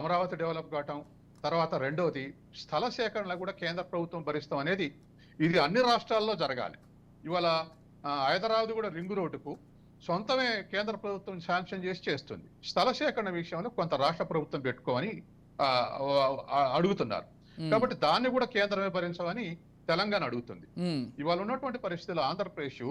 అమరావతి డెవలప్ కావటం, తర్వాత రెండవది స్థల సేకరణ కూడా కేంద్ర ప్రభుత్వం భరిస్తాం అనేది ఇది అన్ని రాష్ట్రాల్లో జరగాలి. ఇవాళ హైదరాబాద్ కూడా రింగ్ రోడ్డుకు సొంతమే కేంద్ర ప్రభుత్వం శాంక్షన్ చేసి చేస్తుంది. స్థల సేకరణ విషయంలో కొంత రాష్ట్ర ప్రభుత్వం పెట్టుకోమని ఆ, అడుగుతున్నారు. ఉమ్, కాబట్టి దాన్ని కూడా కేంద్రమే భరించమని తెలంగాణ అడుగుతుంది. ఉమ్, ఇవాళ ఉన్నటువంటి పరిస్థితుల్లో ఆంధ్రప్రదేశ్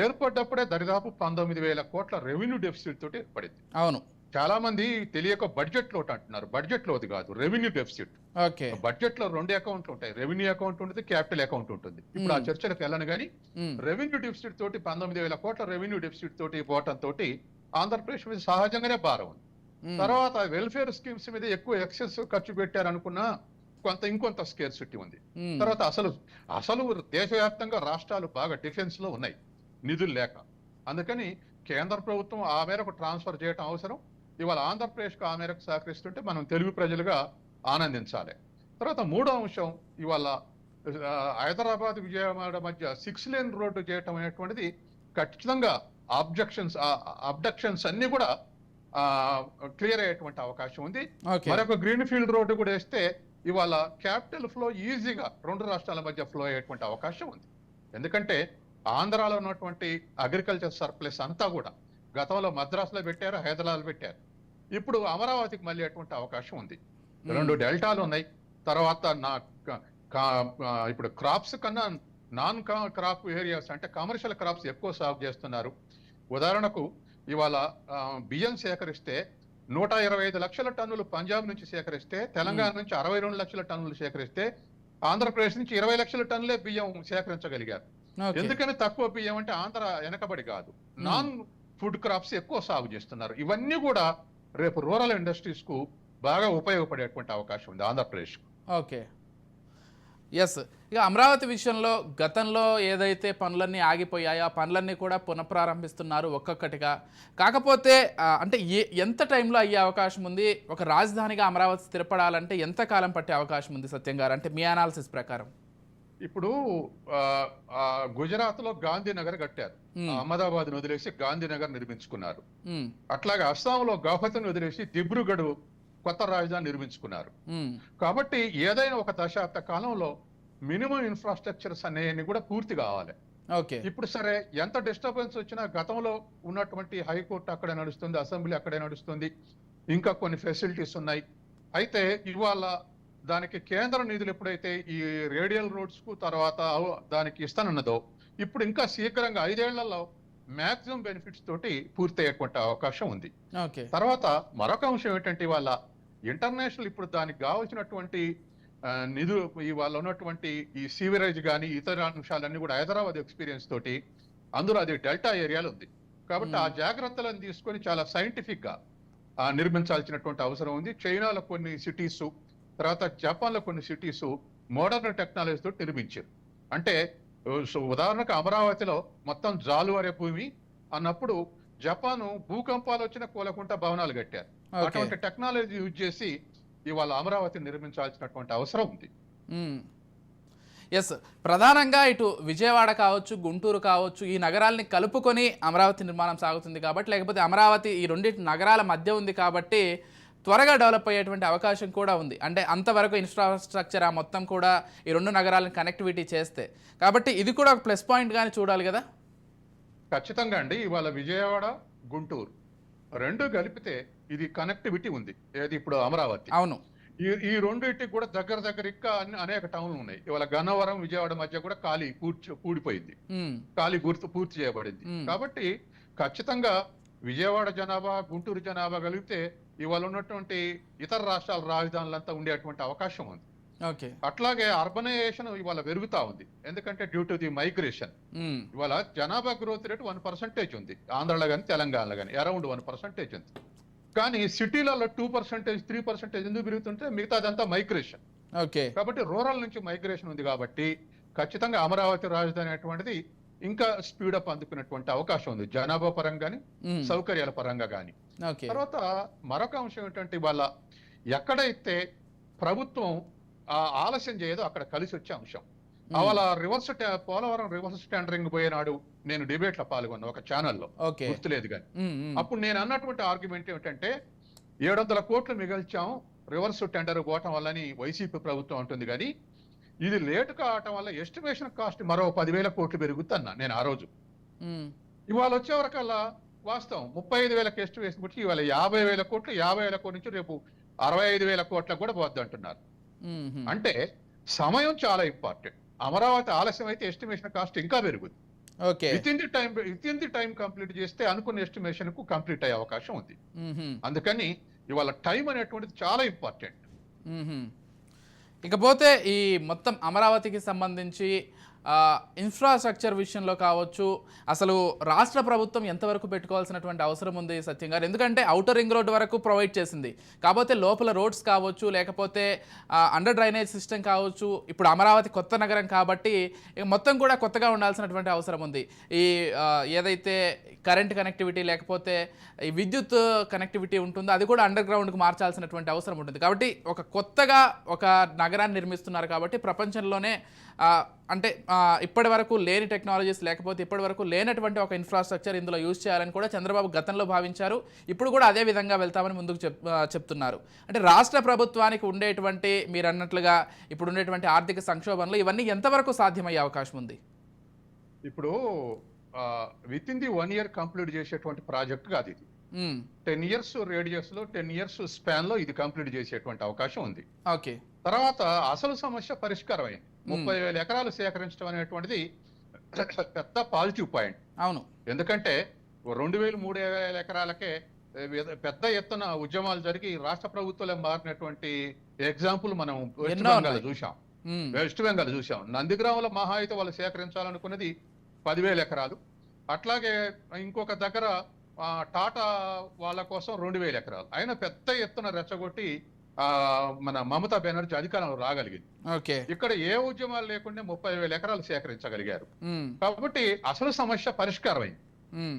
ఏర్పడ్డప్పుడే దరిదాపు 19,000 కోట్ల రెవెన్యూ డెఫిసిట్ తోటి ఏర్పడింది. అవును. చాలా మంది తెలియక బడ్జెట్ లోటు అంటున్నారు. బడ్జెట్ లోది కాదు, రెవెన్యూ డెఫిసిట్. ఓకే. బడ్జెట్ లో 2 అకౌంట్లు ఉంటాయి, రెవెన్యూ అకౌంట్ ఉంటుంది, క్యాపిటల్ అకౌంట్ ఉంటుంది. ఇప్పుడు ఆ చర్చలకు వెళ్ళను కానీ ఉమ్, రెవెన్యూ డెఫిసిట్ తోటి 19,000 కోట్ల రెవెన్యూ డెఫిసిట్ తోటి పోవటం తోటి ఆంధ్రప్రదేశ్ మీద సహజంగానే భారం ఉంది. ఉమ్, తర్వాత వెల్ఫేర్ స్కీమ్స్ మీద ఎక్కువ ఎక్సెస్ ఖర్చు పెట్టారనుకున్నా ఇంకొంత స్కేర్సిటీ ఉంది. ఉమ్, తర్వాత అసలు దేశవ్యాప్తంగా రాష్ట్రాలు బాగా డిఫెన్స్ లో ఉన్నాయి నిధులు లేక. అందుకని కేంద్ర ప్రభుత్వం ఆ మేరకు ట్రాన్స్ఫర్ చేయడం అవసరం. ఇవాళ ఆంధ్రప్రదేశ్కు ఆ మేరకు సహకరిస్తుంటే మనం తెలుగు ప్రజలుగా ఆనందించాలి. తర్వాత మూడో అంశం, ఇవాళ హైదరాబాద్ విజయవాడ మధ్య 6 లేన్ రోడ్డు చేయటం అనేటువంటిది ఖచ్చితంగా అబ్డక్షన్స్ అన్ని కూడా క్లియర్ అయ్యేటువంటి అవకాశం ఉంది. ఓకే. మరొక గ్రీన్ ఫీల్డ్ రోడ్డు కూడా వేస్తే ఇవాళ క్యాపిటల్ ఫ్లో ఈజీగా 2 రాష్ట్రాల మధ్య ఫ్లో అయ్యేటువంటి అవకాశం ఉంది. ఎందుకంటే ఆంధ్రాలో ఉన్నటువంటి అగ్రికల్చర్ సర్ప్లస్ అంతా కూడా గతంలో మద్రాసులో పెట్టారు, హైదరాబాద్ పెట్టారు. ఇప్పుడు అమరావతికి మళ్ళీ అటువంటి అవకాశం ఉంది. 2 డెల్టాలు ఉన్నాయి. తర్వాత ఇప్పుడు క్రాప్స్ కన్నా నాన్ క్రాప్ ఏరియాస్ అంటే కమర్షియల్ క్రాప్స్ ఎక్కువ సాగు చేస్తున్నారు. ఉదాహరణకు ఇవాళ బియ్యం సేకరిస్తే 125 లక్షల టన్నులు పంజాబ్ నుంచి సేకరిస్తే, తెలంగాణ నుంచి 62 లక్షల టన్నులు సేకరిస్తే, ఆంధ్రప్రదేశ్ నుంచి 20 లక్షల టన్నులే బియ్యం సేకరించగలిగారు. ఎందుకని తక్కువ బియ్యం అంటే ఆంధ్ర వెనకబడి కాదు, నాన్ ఫుడ్ క్రాప్స్ ఎక్కువ సాగు చేస్తున్నారు. ఇవన్నీ కూడా రేపు రూరల్ ఇండస్ట్రీస్ కు బాగా ఉపయోగపడేటువంటి అవకాశం ఉంది ఆంధ్రప్రదేశ్. ఓకే. ఎస్. ఇక అమరావతి విషయంలో గతంలో ఏదైతే పనులన్నీ ఆగిపోయాయో ఆ పనులన్నీ కూడా పునఃప్రారంభిస్తున్నారు ఒక్కొక్కటిగా. కాకపోతే అంటే ఎంత టైంలో అయ్యే అవకాశం ఉంది? ఒక రాజధానిగా అమరావతి స్థిరపడాలంటే ఎంత కాలం పట్టే అవకాశం ఉంది సత్యం గారు, అంటే మీ అనాలిసిస్ ప్రకారం? ఇప్పుడు గుజరాత్ లో గాంధీనగర్ కట్టారు, అహ్మదాబాద్ వదిలేసి గాంధీనగర్ నిర్మించుకున్నారు. అట్లాగే అస్సాంలో గౌహతిని వదిలేసి దిబ్రూగఢ్ కొత్త రాజధాని నిర్మించుకున్నారు. కాబట్టి ఏదైనా ఒక దశాబ్ద కాలంలో మినిమం ఇన్ఫ్రాస్ట్రక్చర్స్ అనేవి కూడా పూర్తి కావాలి. ఓకే. ఇప్పుడు సరే ఎంత డిస్టర్బెన్స్ వచ్చినా గతంలో ఉన్నటువంటి హైకోర్టు అక్కడే నడుస్తుంది, అసెంబ్లీ అక్కడే నడుస్తుంది, ఇంకా కొన్ని ఫెసిలిటీస్ ఉన్నాయి. అయితే ఇవాళ దానికి కేంద్ర నిధులు ఎప్పుడైతే ఈ రేడియల్ రోడ్స్ కు తర్వాత దానికి ఇస్తానన్నదో, ఇప్పుడు ఇంకా శీఘ్రంగా 5 ఏళ్లలో మాక్సిమం బెనిఫిట్స్ తోటి పూర్తయ్యేటువంటి అవకాశం ఉంది. తర్వాత మరొక అంశం ఏంటంటే ఇవాళ ఇంటర్నేషనల్ ఇప్పుడు దానికి కావాల్సినటువంటి నిధులు ఇవాళ ఉన్నటువంటి ఈ సీవరేజ్ కానీ ఇతర అంశాలన్నీ కూడా హైదరాబాద్ ఎక్స్పీరియన్స్ తోటి, అందులో అది డెల్టా ఏరియాలో ఉంది. కాబట్టి ఆ జాగ్రత్తలను తీసుకొని చాలా సైంటిఫిక్ గా నిర్మించాల్సినటువంటి అవసరం ఉంది. చైనాలో కొన్ని సిటీస్, తర్వాత జపాన్ లో కొన్ని సిటీస్ మోడర్న్ టెక్నాలజీ తోటి నిర్మించారు. అంటే ఉదాహరణకు అమరావతిలో మొత్తం జాలువారే భూమి అన్నప్పుడు జపాన్ భూకంపాలు వచ్చిన కూలకుంటా భవనాలు కట్టారు. అటువంటి టెక్నాలజీ యూజ్ చేసి ఇవాళ అమరావతి నిర్మించాల్సినటువంటి అవసరం ఉంది. ఎస్. ప్రధానంగా ఇటు విజయవాడ కావచ్చు, గుంటూరు కావచ్చు, ఈ నగరాల్ని కలుపుకొని అమరావతి నిర్మాణం సాగుతుంది కాబట్టి, లేకపోతే అమరావతి ఈ రెండింటి నగరాల మధ్య ఉంది కాబట్టి త్వరగా డెవలప్ అయ్యేటువంటి అవకాశం కూడా ఉంది. అంటే అంతవరకు ఇన్ఫ్రాస్ట్రక్చర్ ఆ మొత్తం కూడా ఈ 2 నగరాలను కనెక్టివిటీ చేస్తే, కాబట్టి ఇది కూడా ఒక ప్లస్ పాయింట్ గానే చూడాలి కదా. ఖచ్చితంగా అండి. ఇవాళ విజయవాడ, గుంటూరు 2 కలిపితే ఇది కనెక్టివిటీ ఉంది. ఏది ఇప్పుడు అమరావతి. అవును. ఈ రెండింటికి కూడా దగ్గర ఇంకా అనేక టౌన్లు ఉన్నాయి. ఇవాళ గన్నవరం విజయవాడ మధ్య కూడా ఖాళీ పూడిపోయింది, ఖాళీ పూర్తి చేయబడింది. కాబట్టి ఖచ్చితంగా విజయవాడ జనాభా, గుంటూరు జనాభా కలిగితే ఇవాళ ఉన్నటువంటి ఇతర రాష్ట్రాల రాజధానులంతా ఉండేటువంటి అవకాశం ఉంది. అట్లాగే అర్బనైజేషన్ ఇవాళ పెరుగుతా ఉంది. ఎందుకంటే డ్యూ టు ది మైగ్రేషన్ ఇవాళ జనాభా గ్రోత్ రేట్ 1% ఉంది ఆంధ్రలో కానీ తెలంగాణలో కానీ, అరౌండ్ 1% ఉంది. కానీ సిటీలలో 2%, 3% ఎందుకు పెరుగుతుంటే మిగతాదంతా మైగ్రేషన్. కాబట్టి రూరల్ నుంచి మైగ్రేషన్ ఉంది. కాబట్టి ఖచ్చితంగా అమరావతి రాజధాని అటువంటిది ఇంకా స్పీడప్ అందుకున్నటువంటి అవకాశం ఉంది, జనాభా పరంగా కానీ సౌకర్యాల పరంగా కానీ. తర్వాత మరొక అంశం ఏంటంటే ఇవాళ ఎక్కడైతే ప్రభుత్వం ఆలస్యం చేయదో అక్కడ కలిసి వచ్చే అంశం. అవాళ పోలవరం రివర్స్ టెండరింగ్ పోయేనాడు నేను డిబేట్ లో పాల్గొన్నా ఒక ఛానల్లో, గుర్తులేదు కానీ. అప్పుడు నేను అన్నటువంటి ఆర్గ్యుమెంట్ ఏమిటంటే 700 కోట్లు మిగిల్చాం రివర్స్ టెండర్ పోవటం వల్లని వైసీపీ ప్రభుత్వం అంటుంది. కానీ ఇది లేటు కావటం వల్ల ఎస్టిమేషన్ కాస్ట్ మరో 10,000 కోట్లు పెరుగుతున్నా నేను ఆ రోజు. ఇవాళ వచ్చేవరకల్లా వాస్తవం 35,000 ఎస్టిమేషన్ పెట్టి ఇవాళ 50,000 కోట్లు, 50,000 కోట్ల నుంచి రేపు 65,000 కోట్లకు కూడా పోద్ది అంటున్నారు. మ్మ్. అంటే సమయం చాలా ఇంపార్టెంట్. అమరావతి ఆలస్యం అయితే ఎస్టిమేషన్ కాస్ట్ ఇంకా పెరుగుద్ది. Okay. With in the time complete చేస్తే అనుకున్న ఎస్టిమేషన్ కు కంప్లీట్ అయ్యే అవకాశం ఉంది. మ్మ్. అందుకని ఇవాళ టైం అనేటువంటిది చాలా ఇంపార్టెంట్. మ్మ్. ఇకపోతే ఈ మొత్తం అమరావతికి సంబంధించి ఇన్ఫ్రాస్ట్రక్చర్ విషయంలో కావచ్చు, అసలు రాష్ట్ర ప్రభుత్వం ఎంతవరకు పెట్టుకోవాల్సినటువంటి అవసరం ఉంది సత్యం గారు? ఎందుకంటే ఔటర్ రింగ్ రోడ్ వరకు ప్రొవైడ్ చేసింది, కాకపోతే లోపల రోడ్స్ కావచ్చు, లేకపోతే అండర్ డ్రైనేజ్ సిస్టమ్ కావచ్చు, ఇప్పుడు అమరావతి కొత్త నగరం కాబట్టి ఇక మొత్తం కూడా కొత్తగా ఉండాల్సినటువంటి అవసరం ఉంది. ఈ ఏదైతే కరెంట్ కనెక్టివిటీ లేకపోతే ఈ విద్యుత్ కనెక్టివిటీ ఉంటుందో అది కూడా అండర్ గ్రౌండ్కి మార్చాల్సినటువంటి అవసరం ఉంటుంది. కాబట్టి ఒక కొత్తగా ఒక నగరాన్ని నిర్మిస్తున్నారు కాబట్టి ప్రపంచంలోనే అంటే ఇప్పటి వరకు లేని టెక్నాలజీస్ లేకపోతే ఇప్పటి వరకు లేనటువంటి ఒక ఇన్ఫ్రాస్ట్రక్చర్ ఇందులో యూజ్ చేయాలని కూడా చంద్రబాబు గతంలో భావించారు. ఇప్పుడు కూడా అదే విధంగా వెళ్తామని ముందుకు చెప్తున్నారు. అంటే రాష్ట్ర ప్రభుత్వానికి ఉండేటువంటి మీరు అన్నట్లుగా ఇప్పుడు ఉండేటువంటి ఆర్థిక సంక్షోభంలో ఇవన్నీ ఎంతవరకు సాధ్యమయ్యే అవకాశం ఉంది? ఇప్పుడు with in the 1 year complete చేసేటువంటి ప్రాజెక్ట్ కాదు ఇది. 10 years రేడియస్ లో 10 years స్పాన్ లో ఇది కంప్లీట్ చేసేటువంటి అవకాశం ఉంది. ఓకే. తర్వాత అసలు సమస్య పరిష్కారం అయింది. 30,000 ఎకరాలు సేకరించడం అనేటువంటిది పెద్ద పాజిటివ్ పాయింట్. అవును. ఎందుకంటే 2,000 3,000 ఎకరాలకే పెద్ద ఎత్తున ఉద్యమాలు జరిగి రాష్ట్ర ప్రభుత్వాలు మారినటువంటి ఎగ్జాంపుల్ మనం వెస్ట్ బెంగాల్ చూసాం. నందిగ్రామంలో మహా అయితే వాళ్ళు సేకరించాలనుకున్నది 10,000 ఎకరాలు. అట్లాగే ఇంకొక దగ్గర టాటా వాళ్ళ కోసం 2,000 ఎకరాలు. అయినా పెద్ద ఎత్తున రెచ్చగొట్టి మన మమతా బెనర్జీ అధికారంలో రాగలిగింది. ఓకే. ఇక్కడ ఏ ఉద్యమాలు లేకుండా 30,000 ఎకరాలు సేకరించగలిగారు. కాబట్టి అసలు సమస్య పరిష్కారం అయింది.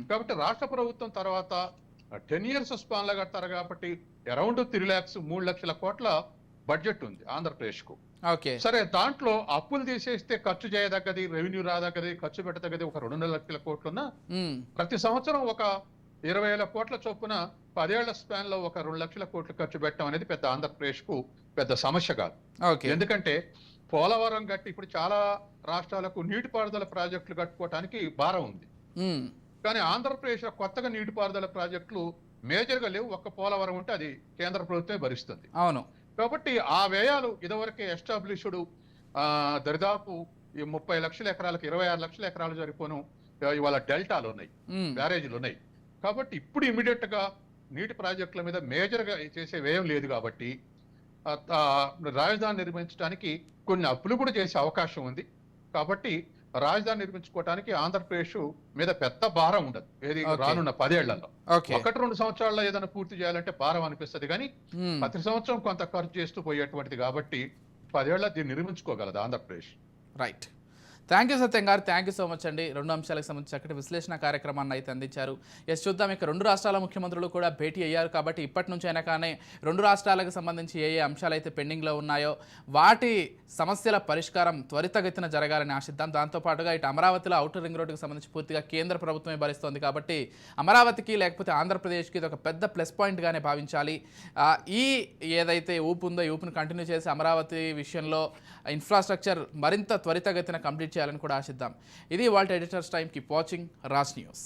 కాబట్టి రాష్ట్ర ప్రభుత్వం తర్వాత 10 years స్పాన్ లో కడతారు కాబట్టి అరౌండ్ 3 లక్షల కోట్ల బడ్జెట్ ఉంది ఆంధ్రప్రదేశ్ కు. ఓకే. సరే, దాంట్లో అప్పులు తీసేస్తే ఖర్చు చేయదగ్గది, రెవెన్యూ రాదగ్గది, ఖర్చు పెట్టదగ్గది ఒక 2.5 లక్షల కోట్లున్నా ప్రతి సంవత్సరం ఒక 20,000 కోట్ల చొప్పున 10 ఏళ్ల స్పాన్ లో ఒక 2 లక్షల కోట్లు ఖర్చు పెట్టడం అనేది పెద్ద ఆంధ్రప్రదేశ్ కు పెద్ద సమస్య కాదు. ఎందుకంటే పోలవరం గట్టి ఇప్పుడు చాలా రాష్ట్రాలకు నీటిపారుదల ప్రాజెక్టులు కట్టుకోవడానికి భారం ఉంది. కానీ ఆంధ్రప్రదేశ్ కొత్తగా నీటిపారుదల ప్రాజెక్టులు మేజర్ గా లేవు. ఒక్క పోలవరం ఉంటే అది కేంద్ర ప్రభుత్వమే భరిస్తుంది. అవును. కాబట్టి ఆ వ్యయాలు ఇదివరకే ఎస్టాబ్లిష్డ్ దరిదాపు ఈ 30 లక్షల ఎకరాలకు 26 లక్షల ఎకరాలు సరిపోను ఇవాళ డెల్టాలు ఉన్నాయి, బ్యారేజీలు ఉన్నాయి. కాబట్టి ఇప్పుడు ఇమీడియట్ గా నీటి ప్రాజెక్టుల మీద మేజర్ గా చేసే వ్యయం లేదు. కాబట్టి రాజధాని నిర్మించడానికి కొన్ని అప్పులు కూడా చేసే అవకాశం ఉంది. కాబట్టి రాజధాని నిర్మించుకోవడానికి ఆంధ్రప్రదేశ్ మీద పెద్ద భారం ఉండదు. ఏది రానున్న 10 ఏళ్లలో 1-2 సంవత్సరాల్లో ఏదైనా పూర్తి చేయాలంటే భారం అనిపిస్తుంది. కానీ ప్రతి సంవత్సరం కొంత ఖర్చు చేస్తూ పోయేటువంటిది కాబట్టి 10 ఏళ్ల దీన్ని నిర్మించుకోగలదు ఆంధ్రప్రదేశ్. రైట్. థ్యాంక్ యూ సత్యం గారు, థ్యాంక్ యూ సో మచ్ అండి. 2 అంశాలకు సంబంధించి చక్కటి విశ్లేషణ కార్యక్రమాన్ని అయితే అందించారు. చూద్దాం, ఇక 2 రాష్ట్రాల ముఖ్యమంత్రులు కూడా భేటీ అయ్యారు కాబట్టి ఇప్పటి నుంచి అయినా కానీ 2 రాష్ట్రాలకు సంబంధించి ఏ అంశాలు అయితే పెండింగ్లో ఉన్నాయో వాటి సమస్యల పరిష్కారం త్వరితగతిన జరగాలని ఆశిద్దాం. దాంతోపాటుగా ఇటు అమరావతిలో ఔటర్ రింగ్ రోడ్డుకి సంబంధించి పూర్తిగా కేంద్ర ప్రభుత్వమే భరిస్తోంది కాబట్టి అమరావతికి లేకపోతే ఆంధ్రప్రదేశ్కి ఇది ఒక పెద్ద ప్లస్ పాయింట్గానే భావించాలి. ఈ ఏదైతే ఊపు ఉందో ఈ ఊపును కంటిన్యూ చేసి అమరావతి విషయంలో ఇన్ఫ్రాస్ట్రక్చర్ మరింత త్వరితగతిన కంప్లీట్ చేయాలని కూడా ఆశిద్దాం. ఇది వాల్ట్ editors time. Keep watching Raj news.